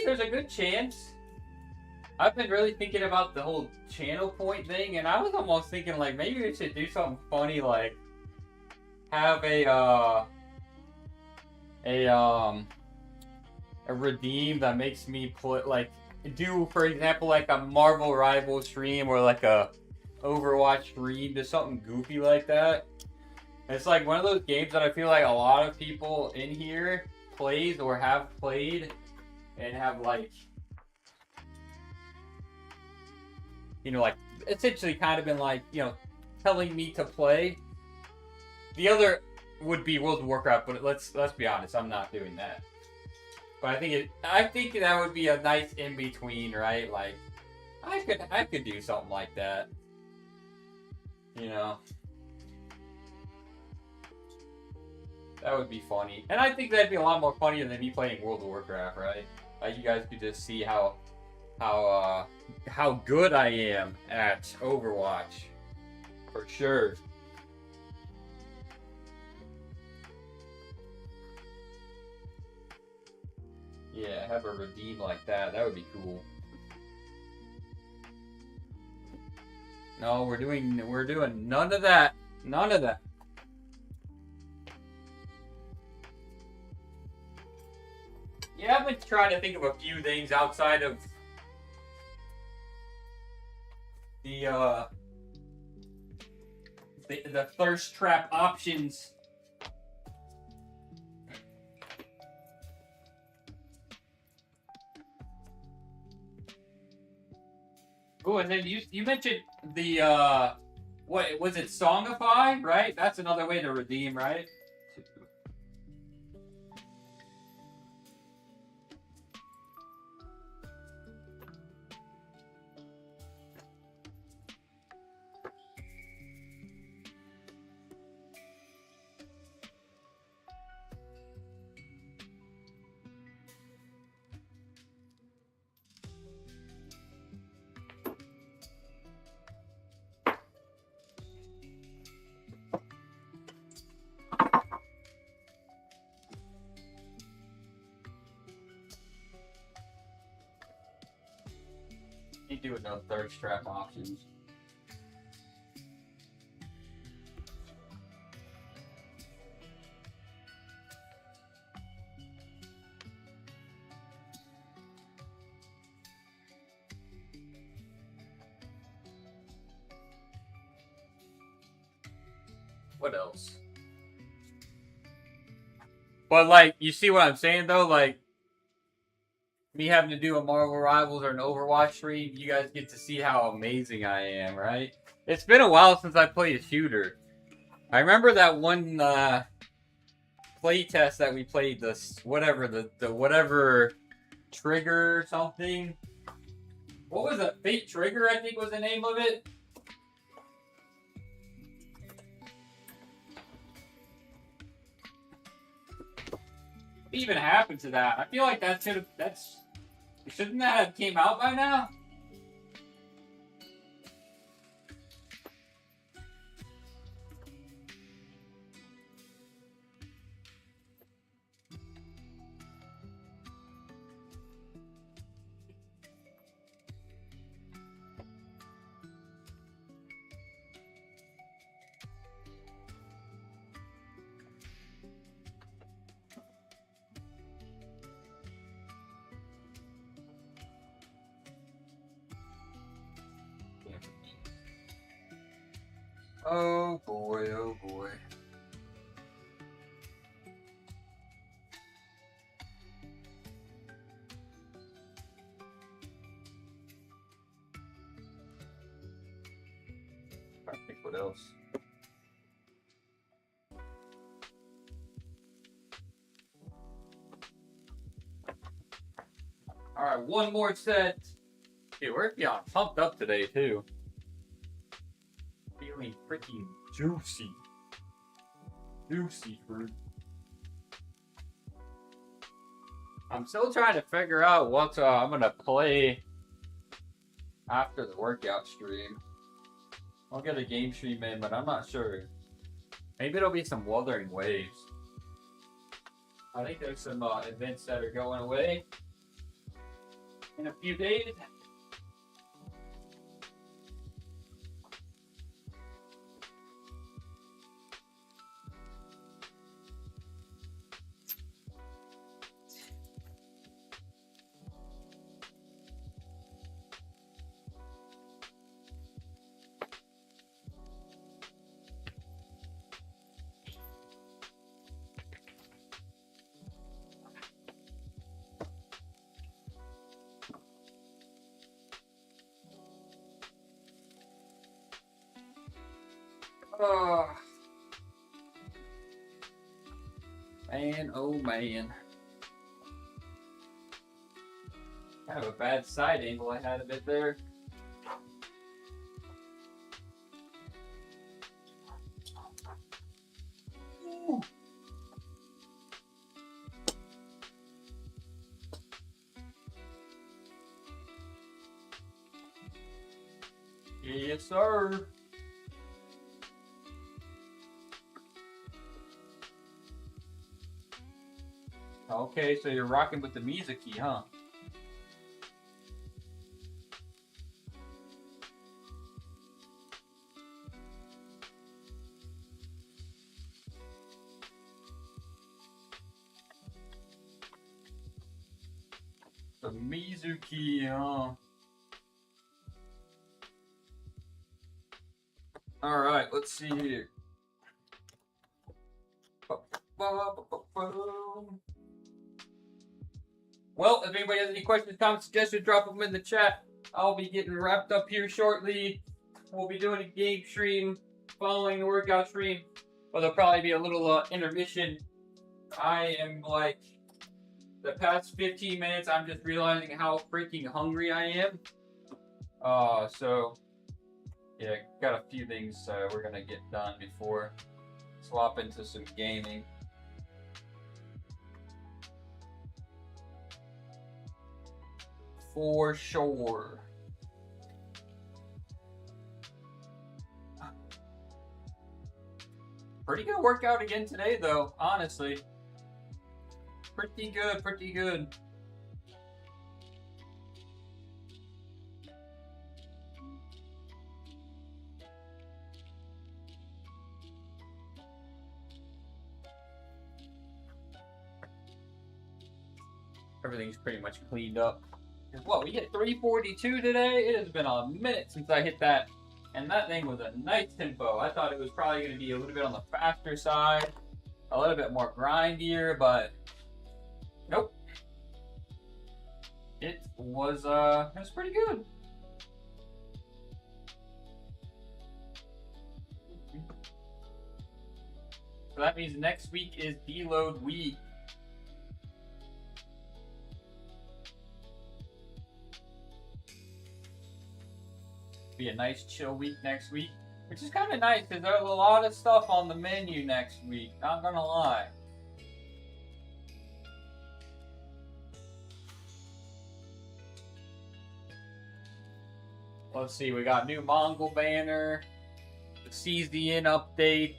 honestly, there's a good chance. I've been really thinking about the whole channel point thing, and I was almost thinking like maybe we should do something funny, like have a redeem that makes me play, like do, for example, like a Marvel Rivals stream or like a Overwatch stream, just something goofy like that. It's like one of those games that I feel like a lot of people in here plays or have played and have, like, you know, like essentially kind of been like, you know, telling me to play. The other would be World of Warcraft, but let's be honest, I'm not doing that. But I think that would be a nice in between, right? Like, I could do something like that. You know, that would be funny, and I think that'd be a lot more funnier than me playing World of Warcraft, right? Like, you guys could just see how good I am at Overwatch, for sure. Yeah, have a redeem like that. That would be cool. No, we're doing none of that. None of that. Yeah, I've been trying to think of a few things outside of the thirst trap options. Oh, and then you mentioned the what was it, Songify, right? That's another way to redeem, right? You do with no thirst trap options. What else? But, like, you see what I'm saying though? Like, me having to do a Marvel Rivals or an Overwatch stream, you guys get to see how amazing I am, right? It's been a while since I played a shooter. I remember that one play test that we played, the whatever trigger or something. What was it? Fate Trigger, I think was the name of it. What even happened to that? I feel like shouldn't that have came out by now? Oh boy, oh boy. I think what else? Alright, one more set. Dude, we're feeling pumped up today too. Feeling freaking juicy. Juicy fruit. I'm still trying to figure out what I'm gonna play after the workout stream. I'll get a game stream in, but I'm not sure. Maybe it'll be some Wuthering Waves. I think there's some events that are going away. in a few days. Oh, man, oh man. Kind of a bad side angle I had a bit there. Ooh. Yes, sir. Okay, so you're rocking with the Mizuki, huh? The Mizuki, huh? Alright, let's see here. Well, if anybody has any questions, comments, suggestions, drop them in the chat. I'll be getting wrapped up here shortly. We'll be doing a game stream following the workout stream. Well, there'll probably be a little intermission. I am like, the past 15 minutes, I'm just realizing how freaking hungry I am. So, yeah, got a few things we're going to get done before swap into some gaming. For sure. Pretty good workout again today, though, honestly. Pretty good, pretty good. Everything's pretty much cleaned up. Well, we hit 342 today. It has been a minute since I hit that. And that thing was a nice tempo. I thought it was probably going to be a little bit on the faster side. A little bit more grindier, but nope. It was pretty good. So that means next week is Deload week. Be a nice chill week next week, which is kind of nice because there's a lot of stuff on the menu next week, not gonna lie. Let's see, we got new Mongol banner, the Seize the Inn update,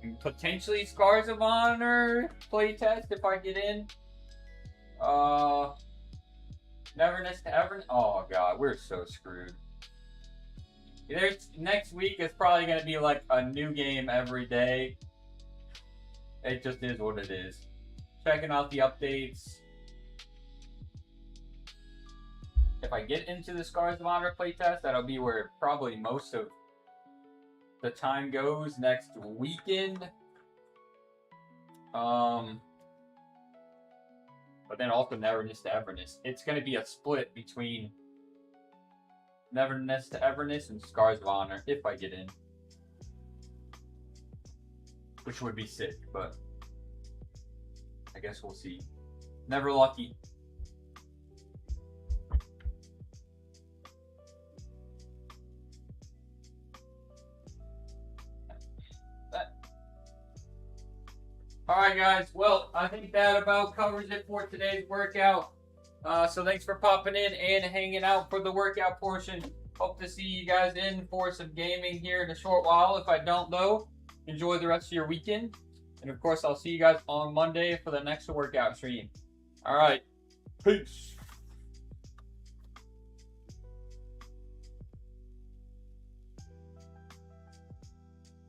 and potentially Scars of Honor playtest if I get in. Neverness to Everness. Oh god, we're so screwed. Next week is probably going to be like a new game every day. It just is what it is. Checking out the updates. If I get into the Scars of Honor playtest, that'll be where probably most of the time goes next weekend. But then also Neverness to Everness. It's going to be a split between Neverness to Everness and Scars of Honor if I get in. Which would be sick, but I guess we'll see. Never lucky. Alright guys, well, I think that about covers it for today's workout. So thanks for popping in and hanging out for the workout portion. Hope to see you guys in for some gaming here in a short while. If I don't though, enjoy the rest of your weekend. And of course, I'll see you guys on Monday for the next workout stream. Alright, peace.